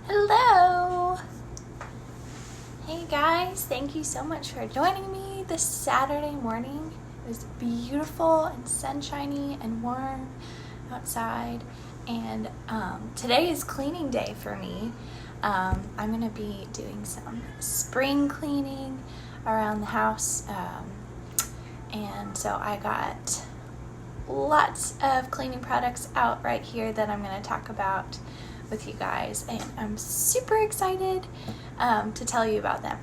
Hello! Hey guys, thank you so much for joining me this Saturday morning. It was beautiful and sunshiny and warm outside, and today is cleaning day for me. I'm going to be doing some spring cleaning around the house, and so I got lots of cleaning products out right here that I'm going to talk about with you guys, and I'm super excited to tell you about them.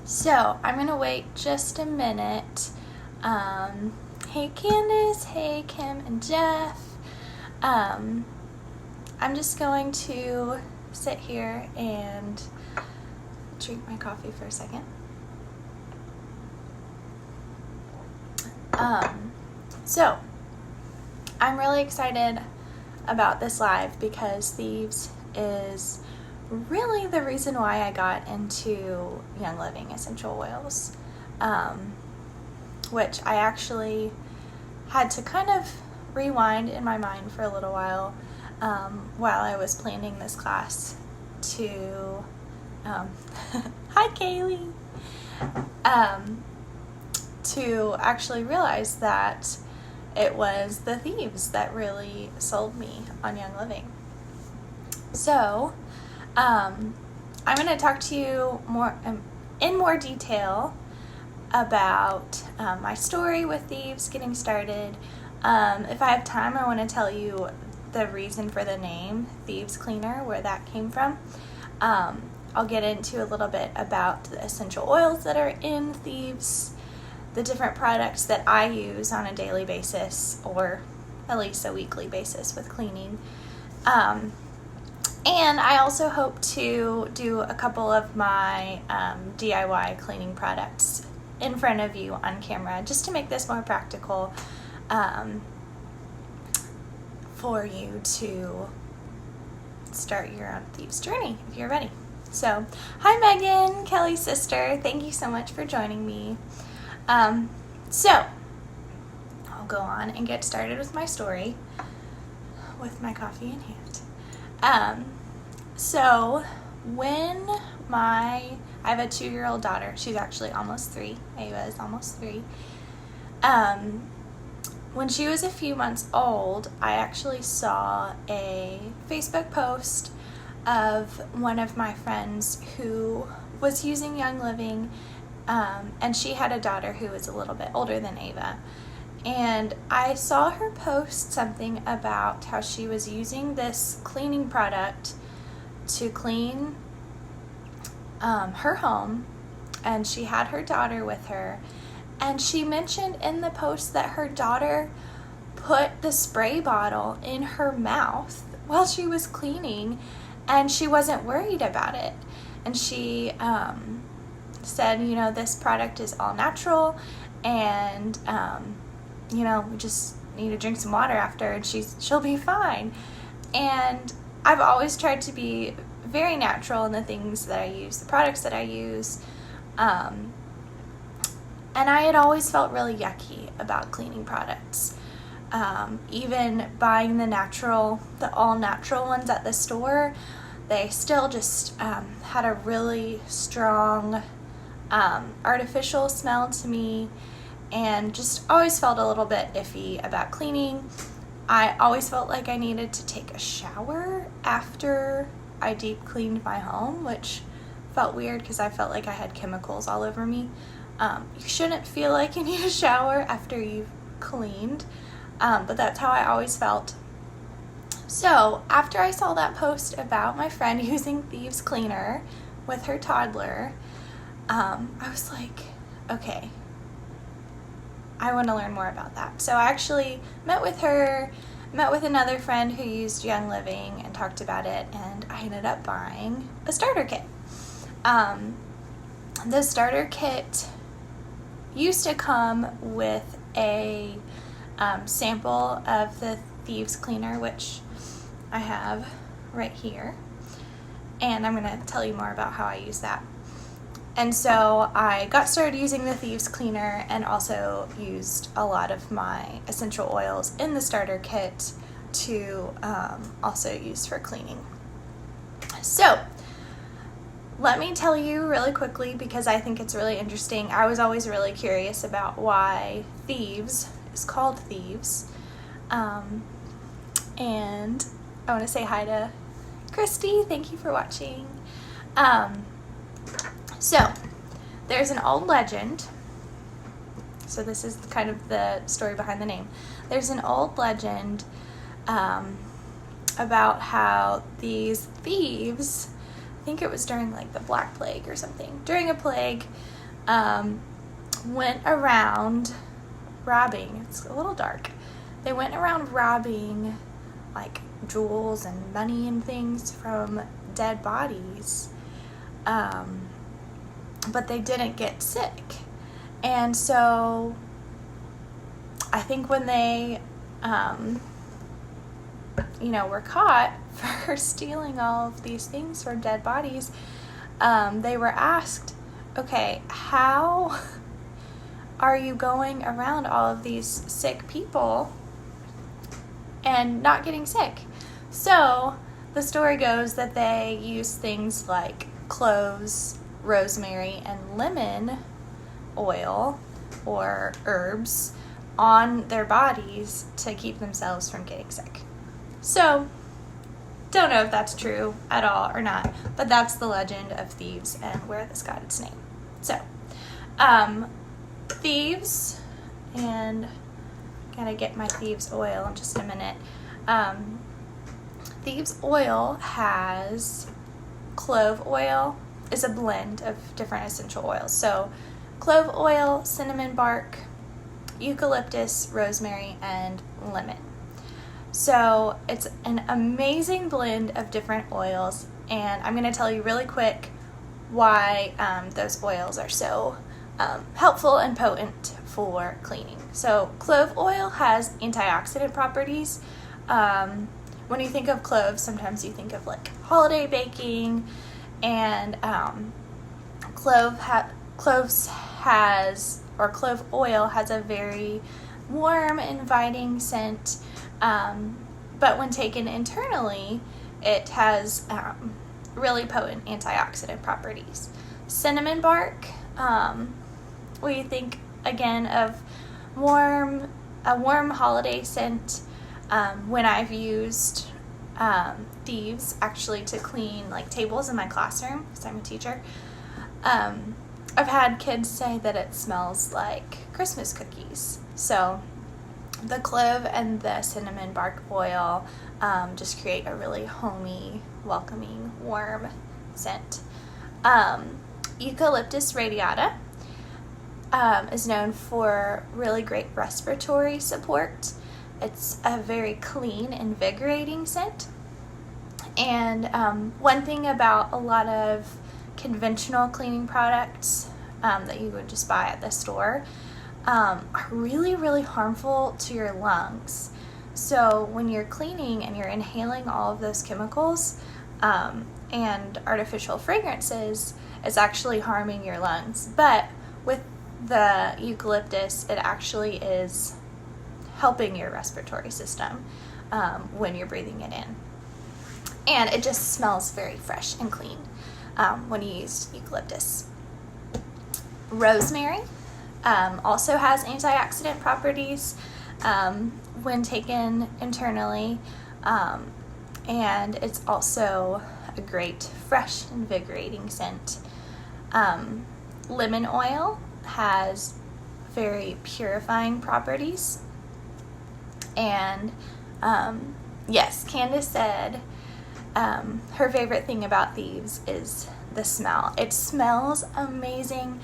So I'm going to wait just a minute. Hey Candace, hey Kim and Jeff. I'm just going to sit here and drink my coffee for a second. So I'm really excited about this live because Thieves is really the reason why I got into Young Living essential oils, which I actually had to kind of rewind in my mind for a little while I was planning this class to hi Kaylee, to actually realize that it was the Thieves that really sold me on Young Living. So I'm going to talk to you in more detail about my story with Thieves, getting started. If I have time, I want to tell you the reason for the name Thieves Cleaner, where that came from. I'll get into a little bit about the essential oils that are in Thieves, the different products that I use on a daily basis, or at least a weekly basis with cleaning. And I also hope to do a couple of my DIY cleaning products in front of you on camera, just to make this more practical for you to start your own Thieves journey if you're ready. So, hi Megan, Kelly's sister. Thank you so much for joining me. So I'll go on and get started with my story with my coffee in hand. So when I have a 2-year-old daughter. She's actually almost 3. Ava is almost 3. When she was a few months old, I actually saw a Facebook post of one of my friends who was using Young Living, and she had a daughter who was a little bit older than Ava. And I saw her post something about how she was using this cleaning product to clean her home, and she had her daughter with her. And she mentioned in the post that her daughter put the spray bottle in her mouth while she was cleaning, and she wasn't worried about it. And she said, this product is all natural, and we just need to drink some water after, and she'll be fine. And I've always tried to be very natural in the things that I use, the products that I use, and I had always felt really yucky about cleaning products. Even buying the all natural ones at the store, they still just had a really strong artificial smell to me, and just always felt a little bit iffy about cleaning. I always felt like I needed to take a shower after I deep cleaned my home, which felt weird because I felt like I had chemicals all over me. You shouldn't feel like you need a shower after you've cleaned, but that's how I always felt. So after I saw that post about my friend using Thieves Cleaner with her toddler, I was like, okay, I want to learn more about that. So I actually met with another friend who used Young Living and talked about it, and I ended up buying a starter kit. The starter kit used to come with a sample of the Thieves Cleaner, which I have right here, and I'm going to tell you more about how I use that. And so I got started using the Thieves Cleaner, and also used a lot of my essential oils in the starter kit to also use for cleaning. So let me tell you really quickly, because I think it's really interesting. I was always really curious about why Thieves is called Thieves. And I want to say hi to Christy. Thank you for watching. So there's an old legend. So this is kind of the story behind the name. There's an old legend about how these thieves, I think it was during like the Black Plague or something, during a plague, went around robbing. It's a little dark. They went around robbing like jewels and money and things from dead bodies, but they didn't get sick. And so I think when they were caught for stealing all of these things from dead bodies, they were asked, okay, how are you going around all of these sick people and not getting sick? So the story goes that they use things like cloves, rosemary, and lemon oil or herbs on their bodies to keep themselves from getting sick. So don't know if that's true at all or not, but that's the legend of Thieves and where this got its name. So Thieves, and gotta get my Thieves oil in just a minute. Thieves oil has clove oil, is a blend of different essential oils. So clove oil, cinnamon bark, eucalyptus, rosemary, and lemon. So it's an amazing blend of different oils, and I'm going to tell you really quick why those oils are so helpful and potent for cleaning. So clove oil has antioxidant properties. When you think of cloves, sometimes you think of like holiday baking, and clove oil has a very warm, inviting scent, but when taken internally, it has really potent antioxidant properties. Cinnamon bark, we think again of a warm holiday scent. When I've used Thieves actually to clean like tables in my classroom, because I'm a teacher, I've had kids say that it smells like Christmas cookies. So the clove and the cinnamon bark oil just create a really homey, welcoming, warm scent. Eucalyptus radiata is known for really great respiratory support. It's a very clean, invigorating scent. And one thing about a lot of conventional cleaning products that you would just buy at the store are really, really harmful to your lungs. So when you're cleaning and you're inhaling all of those chemicals and artificial fragrances, it's actually harming your lungs. But with the eucalyptus, it actually is helping your respiratory system when you're breathing it in. And it just smells very fresh and clean when you use eucalyptus. Rosemary also has antioxidant properties when taken internally, and it's also a great, fresh, invigorating scent. Lemon oil has very purifying properties. And yes, Candace said her favorite thing about Thieves is the smell. It smells amazing.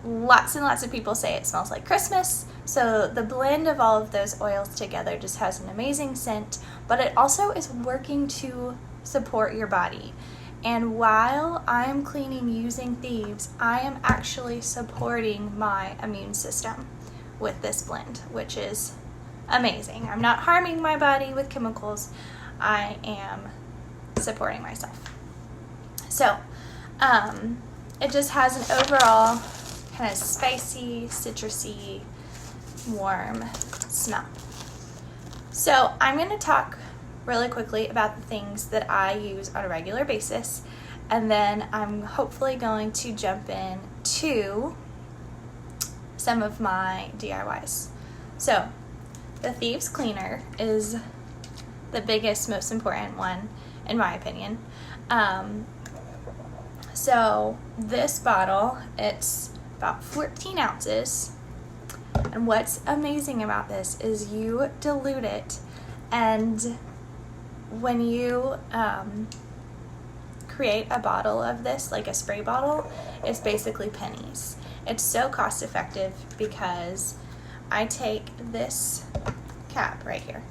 Lots and lots of people say it smells like Christmas. So the blend of all of those oils together just has an amazing scent, but it also is working to support your body. And while I'm cleaning using Thieves, I am actually supporting my immune system with this blend, which is amazing. I'm not harming my body with chemicals. I am supporting myself. So it just has an overall kind of spicy, citrusy, warm smell. So I'm going to talk really quickly about the things that I use on a regular basis, and then I'm hopefully going to jump in to some of my DIYs. So the Thieves cleaner is the biggest, most important one in my opinion. So this bottle, it's about 14 ounces, and what's amazing about this is you dilute it, and when you create a bottle of this, like a spray bottle, it's basically pennies. It's so cost effective because I take this cap right here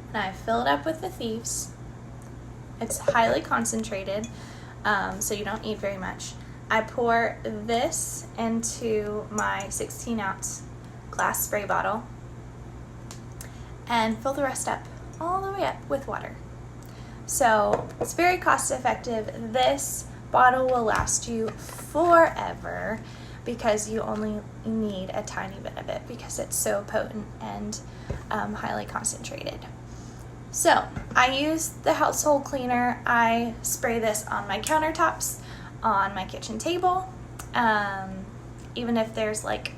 and I fill it up with the Thieves. It's highly concentrated, so you don't need very much. I pour this into my 16-ounce glass spray bottle and fill the rest up, all the way up with water. So it's very cost effective. This bottle will last you forever because you only need a tiny bit of it because it's so potent and highly concentrated. So I use the household cleaner. I spray this on my countertops, on my kitchen table, even if there's like,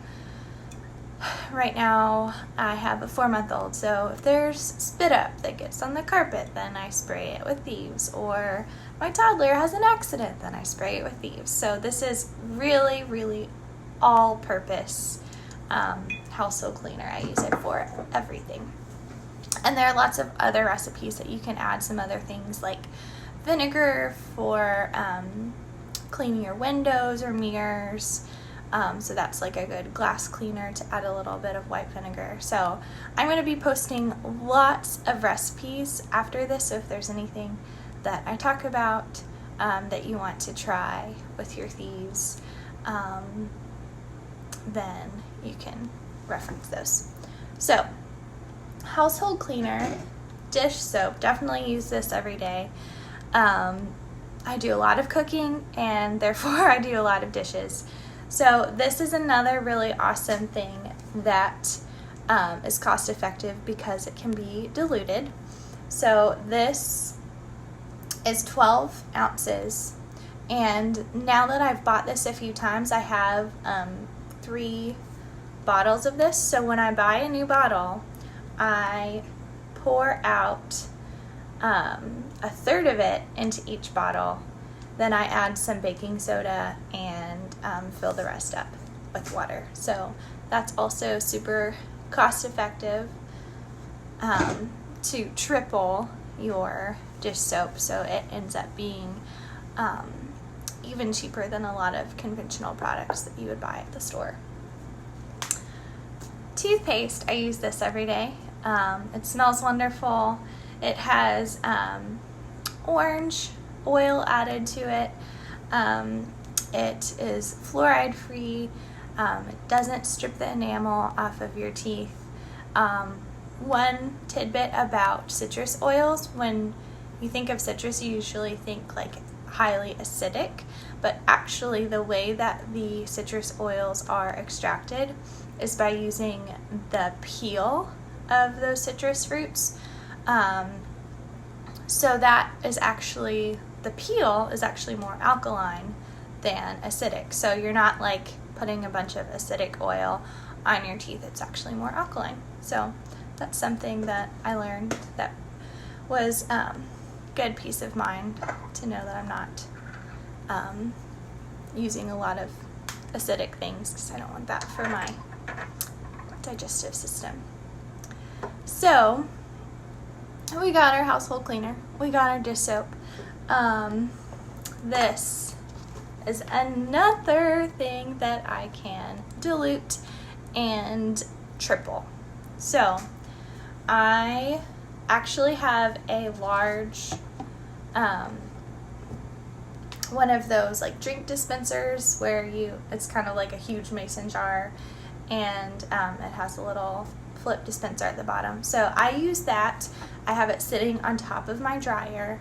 right now I have a 4-month-old, so if there's spit up that gets on the carpet, then I spray it with Thieves, or my toddler has an accident, then I spray it with Thieves. So this is really, really all-purpose household cleaner. I use it for everything. And there are lots of other recipes that you can add some other things like vinegar for cleaning your windows or mirrors. So that's like a good glass cleaner to add a little bit of white vinegar. So I'm going to be posting lots of recipes after this. So if there's anything that I talk about that you want to try with your Thieves, then you can reference those. So household cleaner, dish soap, definitely use this every day. I do a lot of cooking and therefore I do a lot of dishes. So this is another really awesome thing that is cost effective because it can be diluted. So this is 12 ounces, and now that I've bought this a few times, I have 3 bottles of this. So when I buy a new bottle, I pour out a third of it into each bottle. Then I add some baking soda and fill the rest up with water. So that's also super cost effective to triple your dish soap. So it ends up being even cheaper than a lot of conventional products that you would buy at the store. Toothpaste, I use this every day. It smells wonderful. It has orange oil added to it. It is fluoride free. It doesn't strip the enamel off of your teeth. One tidbit about citrus oils: when you think of citrus, you usually think like highly acidic, but actually the way that the citrus oils are extracted is by using the peel of those citrus fruits. So that is actually, the peel is actually more alkaline than acidic. So you're not like putting a bunch of acidic oil on your teeth. It's actually more alkaline. So that's something that I learned that was good peace of mind to know that I'm not using a lot of acidic things, because I don't want that for my digestive system. So we got our household cleaner, we got our dish soap. This is another thing that I can dilute and triple. So I actually have a large one of those like drink dispensers where it's kind of like a huge mason jar, and it has a little flip dispenser at the bottom. So I use that. I have it sitting on top of my dryer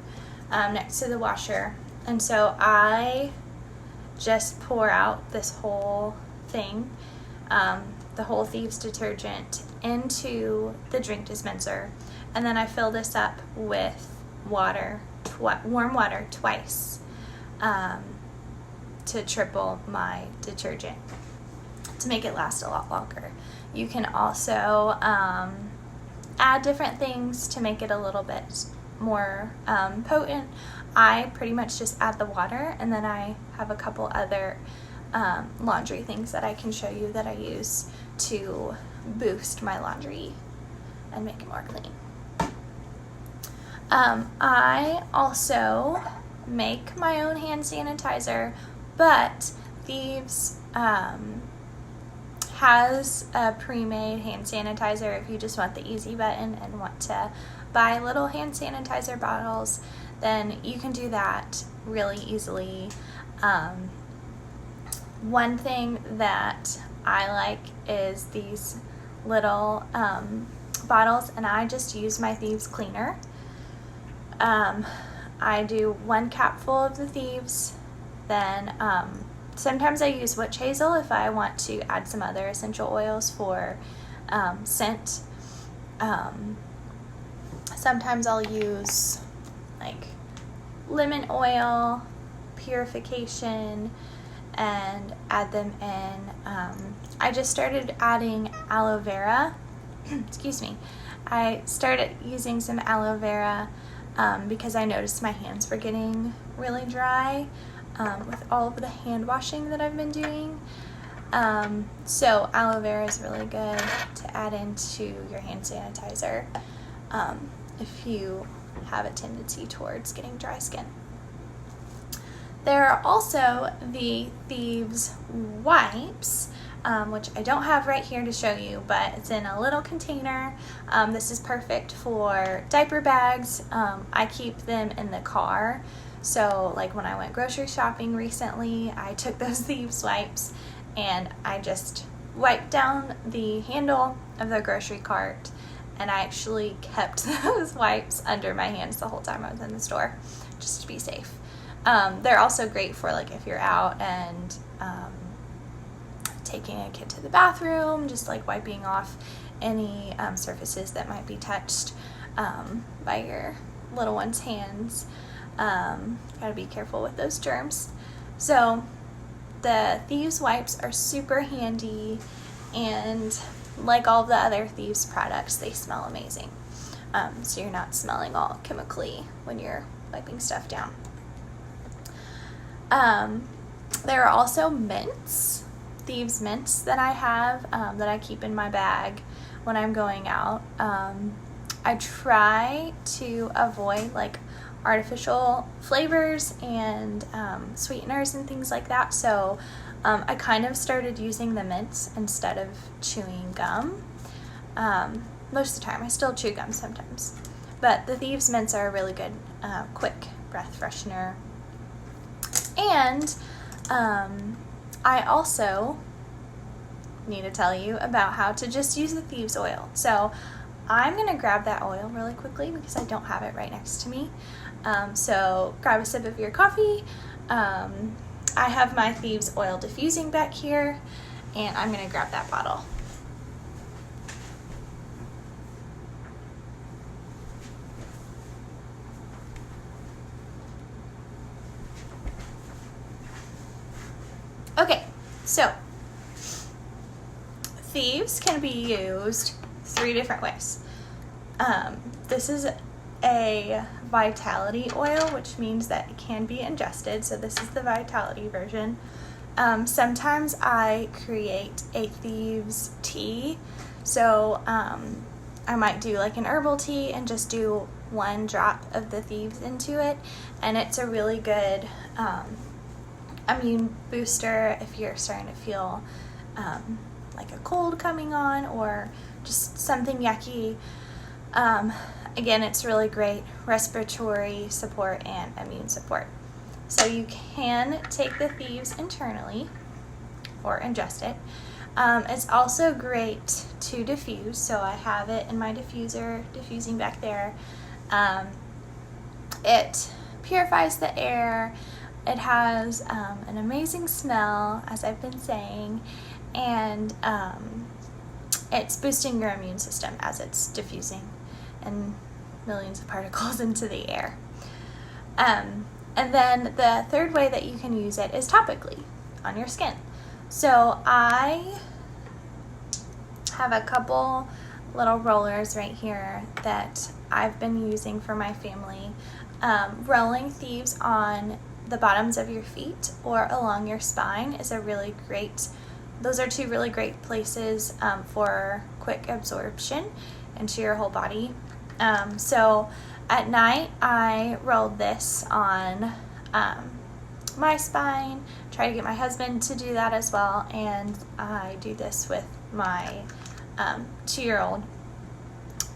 next to the washer, and so I just pour out this whole thing, the whole Thieves detergent into the drink dispenser, and then I fill this up with water, warm water twice, to triple my detergent to make it last a lot longer. You can also add different things to make it a little bit more potent. I pretty much just add the water, and then I have a couple other laundry things that I can show you that I use to boost my laundry and make it more clean. I also make my own hand sanitizer, but Thieves has a pre-made hand sanitizer. If you just want the easy button and want to buy little hand sanitizer bottles, then you can do that really easily. One thing that I like is these little bottles, and I just use my Thieves cleaner. I do 1 capful of the Thieves, then sometimes I use witch hazel if I want to add some other essential oils for scent. Sometimes I'll use like lemon oil, purification, and add them in. I just started adding aloe vera. Excuse me. I started using some aloe vera because I noticed my hands were getting really dry with all of the hand washing that I've been doing. So aloe vera is really good to add into your hand sanitizer if you have a tendency towards getting dry skin. There are also the Thieves wipes, which I don't have right here to show you, but it's in a little container. This is perfect for diaper bags. I keep them in the car. So like when I went grocery shopping recently, I took those Thieves wipes and I just wiped down the handle of the grocery cart, and I actually kept those wipes under my hands the whole time I was in the store, just to be safe. They're also great for like if you're out and taking a kid to the bathroom, just like wiping off any surfaces that might be touched by your little one's hands. Gotta be careful with those germs. So the Thieves wipes are super handy, and like all the other Thieves products, they smell amazing. So you're not smelling all chemically when you're wiping stuff down. There are also mints, Thieves mints that I have that I keep in my bag when I'm going out. I try to avoid like artificial flavors and sweeteners and things like that, so I kind of started using the mints instead of chewing gum. Most of the time. I still chew gum sometimes, but the Thieves mints are a really good quick breath freshener. And I also need to tell you about how to just use the Thieves oil. So I'm going to grab that oil really quickly because I don't have it right next to me. So grab a sip of your coffee. I have my Thieves oil diffusing back here, and I'm going to grab that bottle. Okay, so Thieves can be used 3 different ways. This is a vitality oil, which means that it can be ingested, so this is the vitality version. Sometimes I create a Thieves tea, so I might do like an herbal tea and just do 1 drop of the Thieves into it, and it's a really good immune booster if you're starting to feel like a cold coming on or just something yucky. Again, it's really great respiratory support and immune support. So you can take the Thieves internally or ingest it. It's also great to diffuse, so I have it in my diffuser, diffusing back there. It purifies the air. It has an amazing smell, as I've been saying, and it's boosting your immune system as it's diffusing and millions of particles into the air. And then the third way that you can use it is topically on your skin. So I have a couple little rollers right here that I've been using for my family. Rolling Thieves on the bottoms of your feet or along your spine is a really great, those are two really great places for quick absorption into your whole body. So at night I rolled this on my spine, try to get my husband to do that as well, and I do this with my 2-year-old.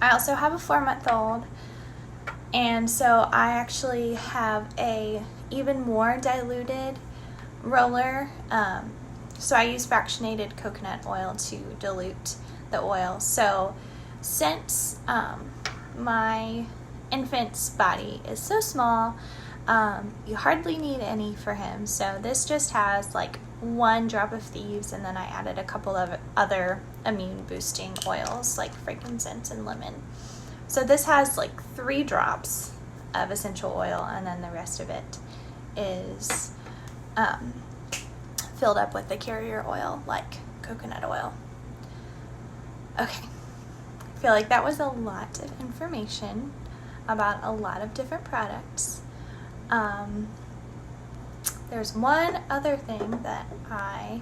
I also have a 4-month-old, and so I actually have a even more diluted roller. So I use fractionated coconut oil to dilute the oil. So since my infant's body is so small, you hardly need any for him. So this just has like 1 drop of Thieves, and then I added a couple of other immune boosting oils like frankincense and lemon. So this has like 3 drops of essential oil, and then the rest of it is filled up with the carrier oil like coconut oil. Okay, I feel like that was a lot of information about a lot of different products. There's one other thing that I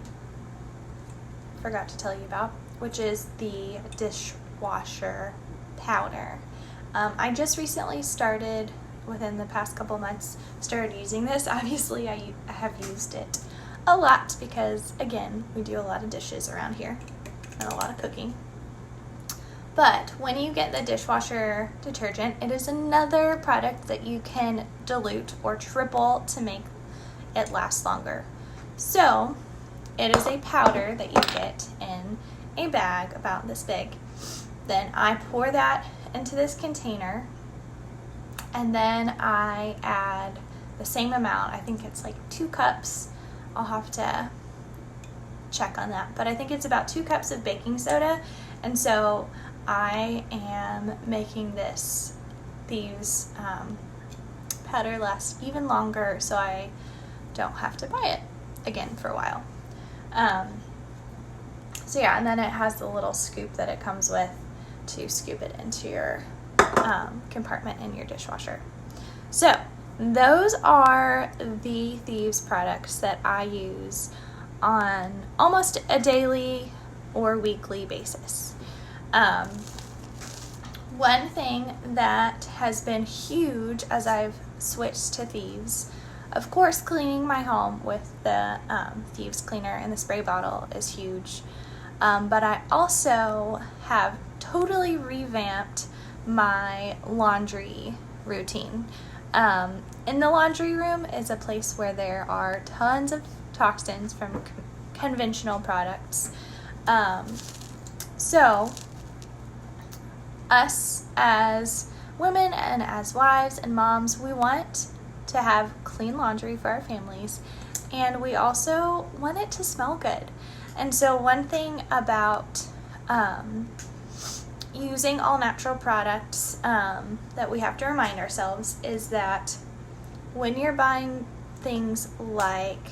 forgot to tell you about, which is the dishwasher powder. I just recently started, within the past couple months, started using this. Obviously I have used it a lot because, again, we do a lot of dishes around here and a lot of cooking. But when you get the dishwasher detergent, it is another product that you can dilute or triple to make it last longer. So it is a powder that you get in a bag about this big. Then I pour that into this container, and then I add the same amount. I think it's like 2 cups. I'll have to check on that, but I think it's about 2 cups of baking soda. And so I am making this Thieves powder last even longer, so I don't have to buy it again for a while. So yeah, and then it has the little scoop that it comes with to scoop it into your compartment in your dishwasher. So those are the Thieves products that I use on almost a daily or weekly basis. One thing that has been huge as I've switched to Thieves, of course, cleaning my home with the Thieves cleaner in the spray bottle is huge. But I also have totally revamped my laundry routine. In the laundry room is a place where there are tons of toxins from conventional products. So us as women and as wives and moms, we want to have clean laundry for our families, and we also want it to smell good. And so one thing about using all natural products that we have to remind ourselves is that when you're buying things like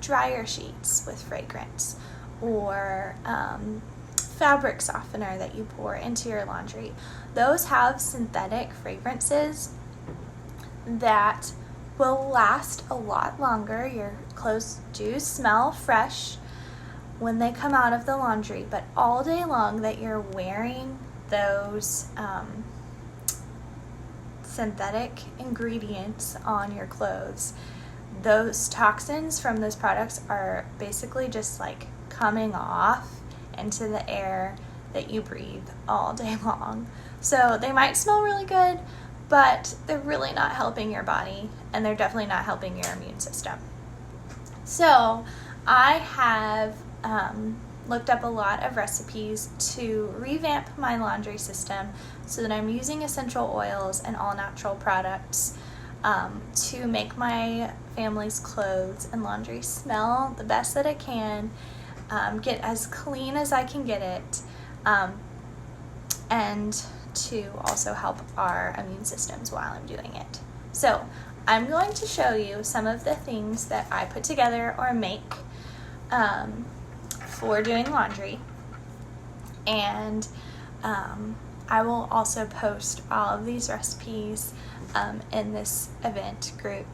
dryer sheets with fragrance or fabric softener that you pour into your laundry, those have synthetic fragrances that will last a lot longer. Your clothes do smell fresh when they come out of the laundry, but all day long that you're wearing those synthetic ingredients on your clothes, those toxins from those products are basically just like coming off into the air that you breathe all day long. So they might smell really good, but they're really not helping your body, and they're definitely not helping your immune system. So I have looked up a lot of recipes to revamp my laundry system so that I'm using essential oils and all natural products to make my family's clothes and laundry smell the best that it can, get as clean as I can get it, and to also help our immune systems while I'm doing it. So I'm going to show you some of the things that I put together or make for doing laundry, and I will also post all of these recipes in this event group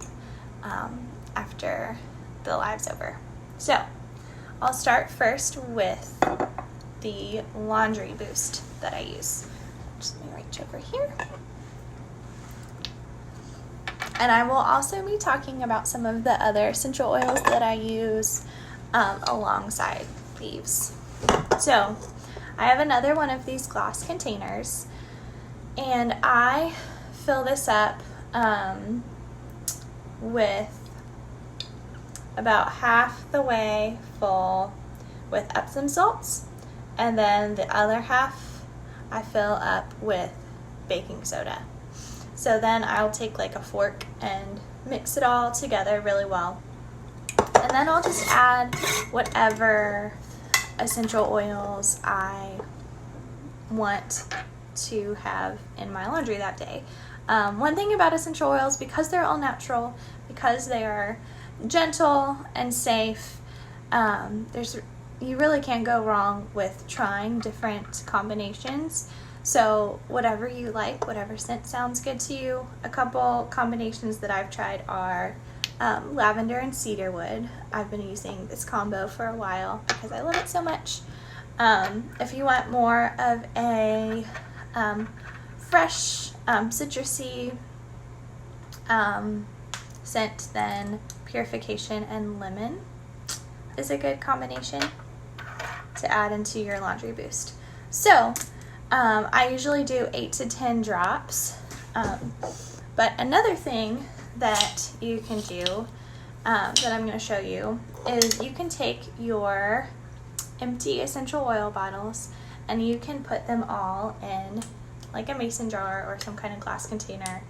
after the live's over. So I'll start first with the laundry boost that I use. Just let me reach over here. And I will also be talking about some of the other essential oils that I use alongside these. So I have another one of these glass containers, and I fill this up with about half the way full with Epsom salts, and then the other half I fill up with baking soda. So then I'll take like a fork and mix it all together really well. And then I'll just add whatever essential oils I want to have in my laundry that day. One thing about essential oils, because they're all natural, because they are gentle and safe, you really can't go wrong with trying different combinations. So whatever you like, whatever scent sounds good to you. A couple combinations that I've tried are lavender and cedarwood. I've been using this combo for a while because I love it so much. If you want more of a fresh, citrusy scent, then purification and lemon is a good combination to add into your laundry boost. So I usually do 8 to 10 drops, but another thing that you can do that I'm going to show you is you can take your empty essential oil bottles and you can put them all in like a mason jar or some kind of glass container.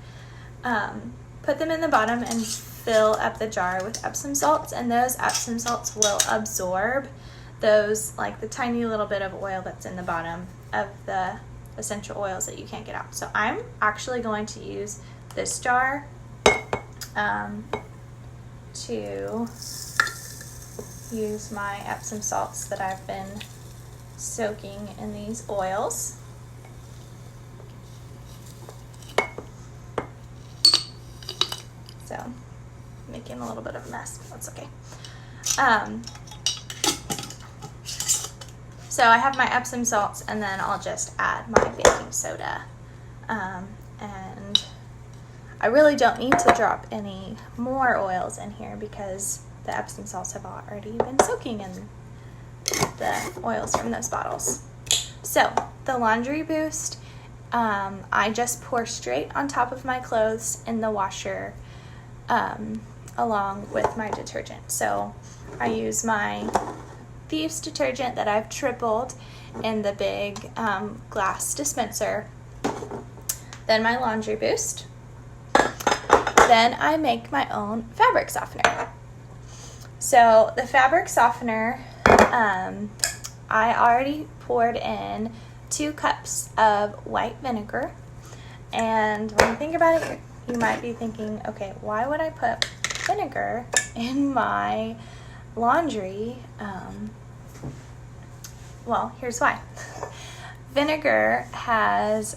Put them in the bottom and fill up the jar with Epsom salts, and those Epsom salts will absorb those, like the tiny little bit of oil that's in the bottom of the essential oils that you can't get out. So I'm actually going to use this jar to use my Epsom salts that I've been soaking in these oils. So making a little bit of a mess, but that's okay. So I have my Epsom salts, and then I'll just add my baking soda. And I really don't need to drop any more oils in here because the Epsom salts have already been soaking in the oils from those bottles. So the laundry boost, I just pour straight on top of my clothes in the washer along with my detergent. So I use my Thieves detergent that I've tripled in the big glass dispenser. Then my laundry boost. Then I make my own fabric softener. So the fabric softener, I already poured in 2 cups of white vinegar. And when you think about it, you might be thinking, okay, why would I put vinegar in my laundry? Well, here's why. Vinegar has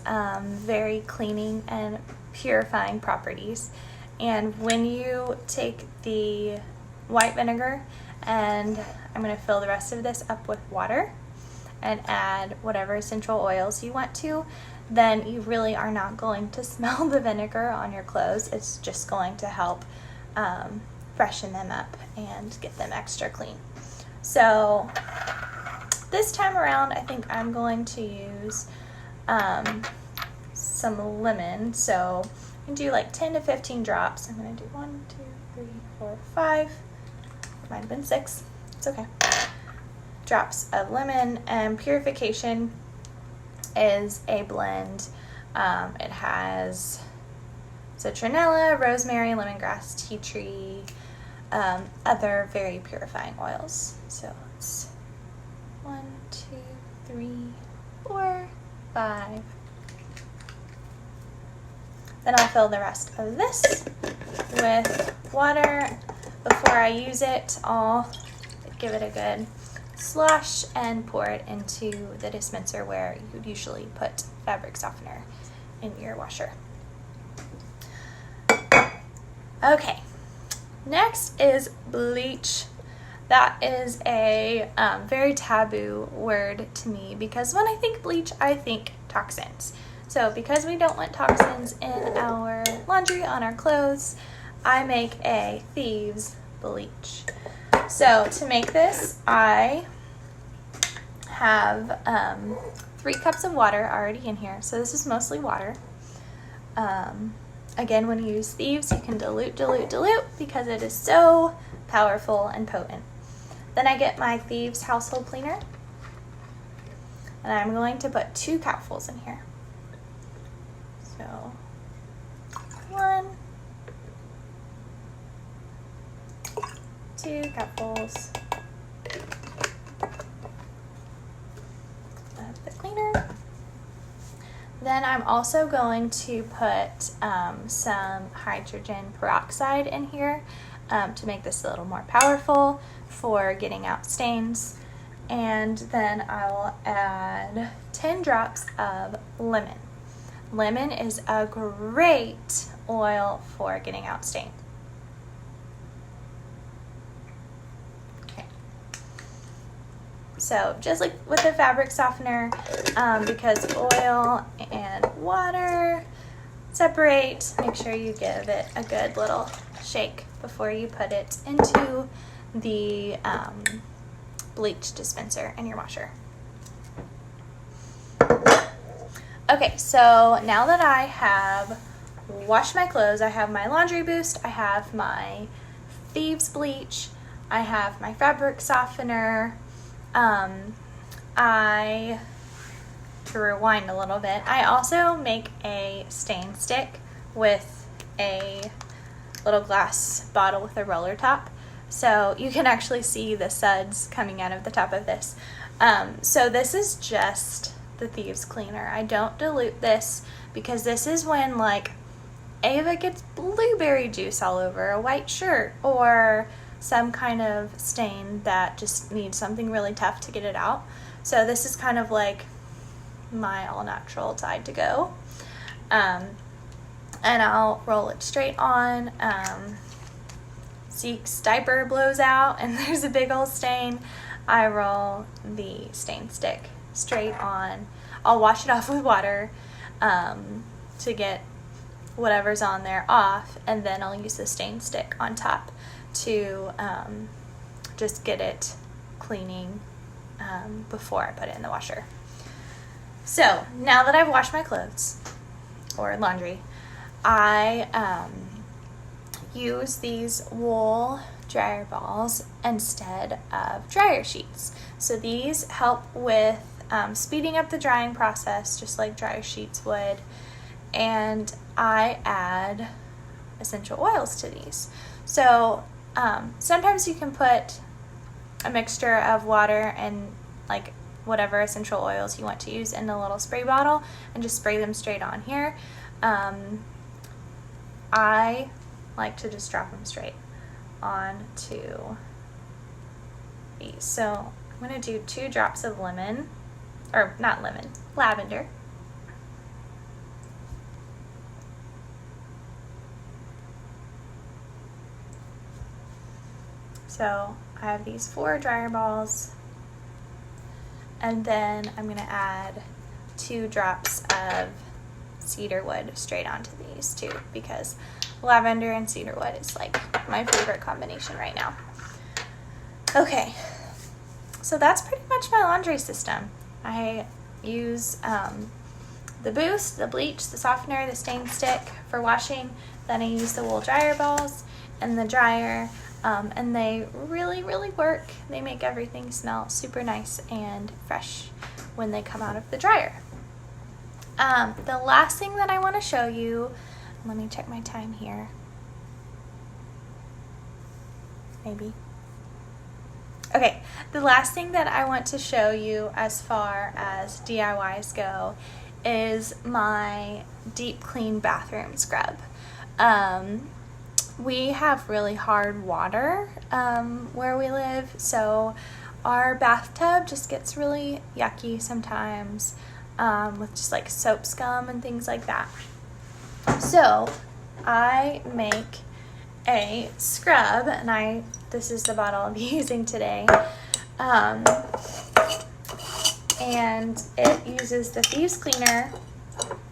very cleaning and purifying properties, and when you take the white vinegar, and I'm going to fill the rest of this up with water and add whatever essential oils you want to, then you really are not going to smell the vinegar on your clothes. It's just going to help freshen them up and get them extra clean. So this time around, I think I'm going to use some lemon. So I can do like 10 to 15 drops. I'm going to do 1, 2, 3, 4, 5. Might have been 6. It's okay. Drops of lemon. And purification is a blend. It has citronella, rosemary, lemongrass, tea tree, other very purifying oils. So it's 1, 2, 3, 4, 5. Then I'll fill the rest of this with water. Before I use it, I'll give it a good slosh and pour it into the dispenser where you'd usually put fabric softener in your washer. Okay, next is bleach. That is a very taboo word to me because when I think bleach, I think toxins. So because we don't want toxins in our laundry, on our clothes, I make a Thieves bleach. So to make this, I have 3 cups of water already in here. So this is mostly water. Again, when you use Thieves, you can dilute because it is so powerful and potent. Then I get my Thieves household cleaner, and I'm going to put 2 cupfuls in here. So 1, 2 cupfuls of the cleaner. Then I'm also going to put some hydrogen peroxide in here to make this a little more powerful for getting out stains. And then I will add 10 drops of lemon. Lemon is a great oil for getting out stain. Okay. So just like with the fabric softener, because oil and water separate, make sure you give it a good little shake before you put it into the bleach dispenser in your washer. Okay, so now that I have washed my clothes, I have my laundry boost, I have my Thieves bleach, I have my fabric softener. To rewind a little bit, I also make a stain stick with a little glass bottle with a roller top. So you can actually see the suds coming out of the top of this. So this is just the Thieves cleaner. I don't dilute this because this is when like Ava gets blueberry juice all over a white shirt or some kind of stain that just needs something really tough to get it out. So this is kind of like my all natural Tide to go. And I'll roll it straight on. Zeke's diaper blows out and there's a big old stain. I roll the stain stick straight on. I'll wash it off with water to get whatever's on there off, and then I'll use the stain stick on top to just get it cleaning before I put it in the washer. So now that I've washed my clothes or laundry, I use these wool dryer balls instead of dryer sheets. So these help with speeding up the drying process just like dryer sheets would, and I add essential oils to these. So sometimes you can put a mixture of water and like whatever essential oils you want to use in a little spray bottle and just spray them straight on here. I like to just drop them straight onto these. So I'm going to do 2 drops of lemon, or not lemon, lavender. So I have these 4 dryer balls, and then I'm going to add 2 drops of cedar wood straight onto these too, because lavender and cedar wood is like my favorite combination right now. Okay, so that's pretty much my laundry system. I use the boost, the bleach, the softener, the stain stick for washing. Then I use the wool dryer balls and the dryer, and they really work. They make everything smell super nice and fresh when they come out of the dryer. The last thing that I want to show you, let me check my time here. Maybe. Okay, the last thing that I want to show you as far as DIYs go is my deep clean bathroom scrub. We have really hard water where we live, so our bathtub just gets really yucky sometimes with just like soap scum and things like that. So I make a scrub, and this is the bottle I'll be using today, and it uses the Thieves Cleaner,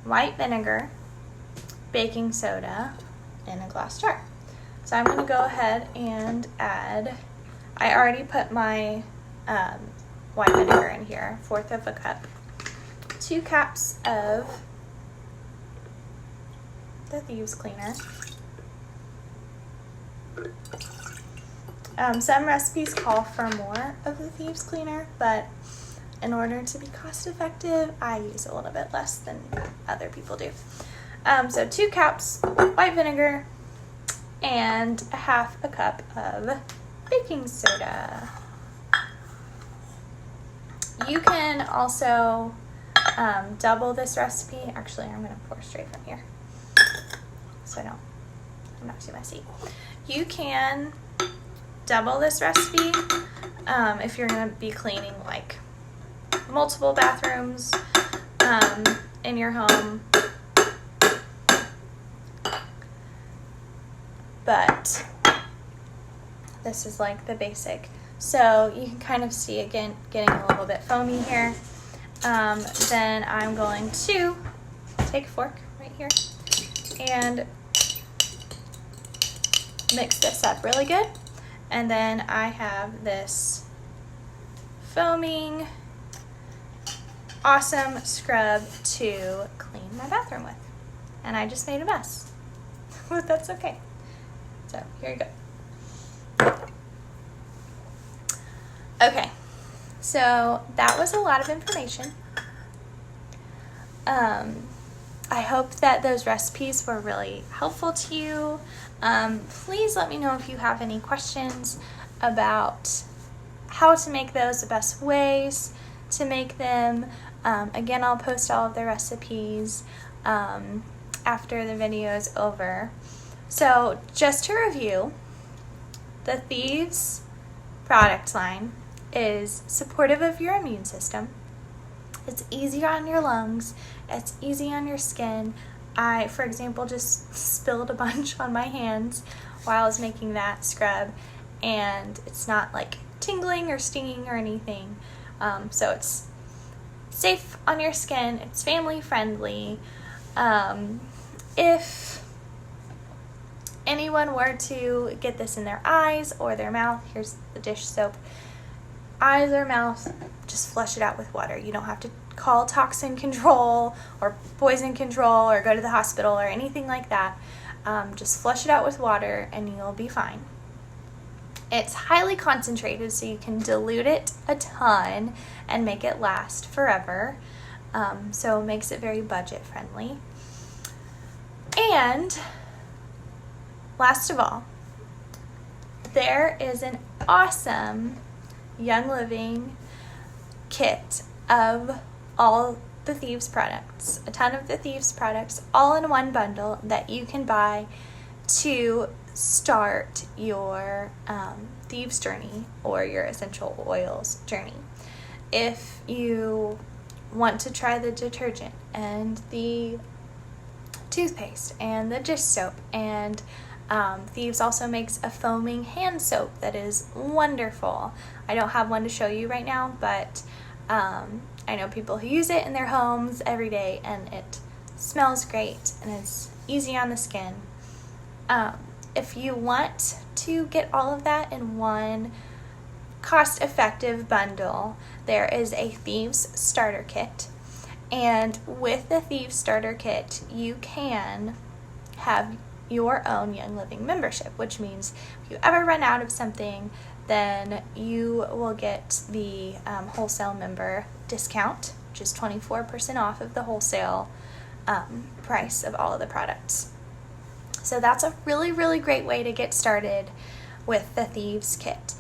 white vinegar, baking soda, in a glass jar. So I'm going to go ahead and add, I already put my white vinegar in here, 1/4 of a cup, 2 cups of the Thieves Cleaner. Some recipes call for more of the Thieves Cleaner, but in order to be cost effective, I use a little bit less than other people do. So 2 cups white vinegar and 1/2 a cup of baking soda. You can also double this recipe. Actually, I'm going to pour straight from here so I'm not too messy. You can double this recipe if you're going to be cleaning like multiple bathrooms in your home. But this is like the basic. So you can kind of see again getting a little bit foamy here. Then I'm going to take a fork right here and mix this up really good. And then I have this foaming, awesome scrub to clean my bathroom with. And I just made a mess, but that's okay. So here you go. Okay, so that was a lot of information. I hope that those recipes were really helpful to you. Please let me know if you have any questions about how to make those, the best ways to make them. Again, I'll post all of the recipes after the video is over. So just to review, the Thieves product line is supportive of your immune system. It's easy on your lungs. It's easy on your skin. I, for example, just spilled a bunch on my hands while I was making that scrub, and it's not like tingling or stinging or anything. So it's safe on your skin. It's family friendly. If anyone were to get this in their eyes or their mouth, here's the dish soap, eyes or mouth, just flush it out with water. You don't have to call toxin control or poison control or go to the hospital or anything like that. Just flush it out with water and you'll be fine. It's highly concentrated, so you can dilute it a ton and make it last forever. So it makes it very budget friendly. And last of all, there is an awesome Young Living kit of all the Thieves products, a ton of the Thieves products, all in one bundle that you can buy to start your Thieves journey or your essential oils journey. If you want to try the detergent and the toothpaste and the dish soap, and Thieves also makes a foaming hand soap that is wonderful. I don't have one to show you right now, but I know people who use it in their homes every day, and it smells great and it's easy on the skin. If you want to get all of that in one cost-effective bundle, there is a Thieves starter kit. And with the Thieves starter kit, you can have your own Young Living membership, which means if you ever run out of something, then you will get the wholesale member discount, which is 24% off of the wholesale price of all of the products. So that's a really, really great way to get started with the Thieves kit.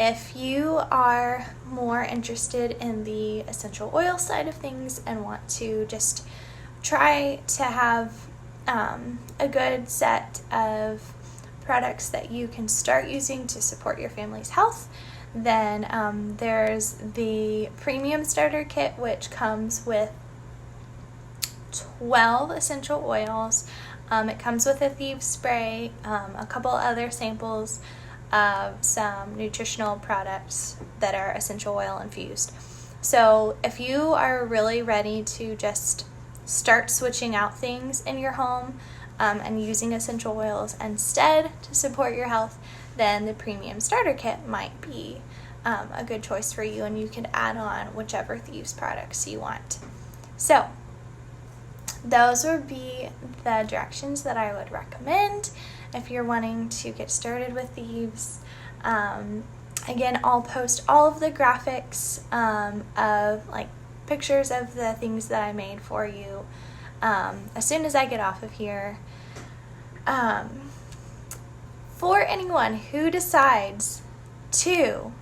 if you are more interested in the essential oil side of things and want to just try to have a good set of products that you can start using to support your family's health, then there's the premium starter kit, which comes with 12 essential oils. It comes with a Thieves spray, a couple other samples of some nutritional products that are essential oil infused. So if you are really ready to just start switching out things in your home and using essential oils instead to support your health, then the premium starter kit might be a good choice for you, and you can add on whichever Thieves products you want. So those would be the directions that I would recommend if you're wanting to get started with Thieves. Again, I'll post all of the graphics of like pictures of the things that I made for you as soon as I get off of here. For anyone who decides to,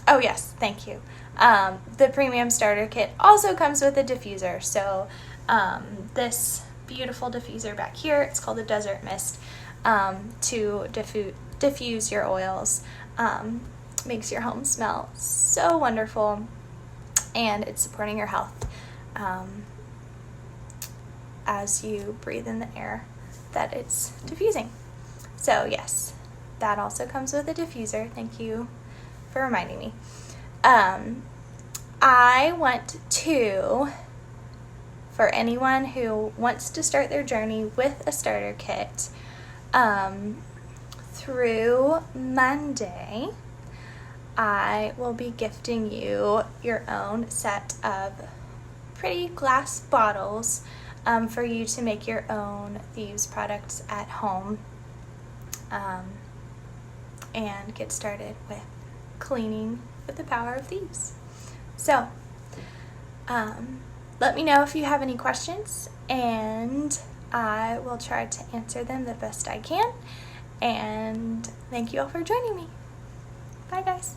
oh yes, thank you. The premium starter kit also comes with a diffuser. So this beautiful diffuser back here, it's called the Desert Mist, to diffuse your oils. Makes your home smell so wonderful, and it's supporting your health as you breathe in the air that it's diffusing. So yes, that also comes with a diffuser. Thank you for reminding me. I want to, for anyone who wants to start their journey with a starter kit, through Monday, I will be gifting you your own set of pretty glass bottles for you to make your own Thieves products at home and get started with cleaning with the power of Thieves. So let me know if you have any questions, and I will try to answer them the best I can. And thank you all for joining me. Bye, guys.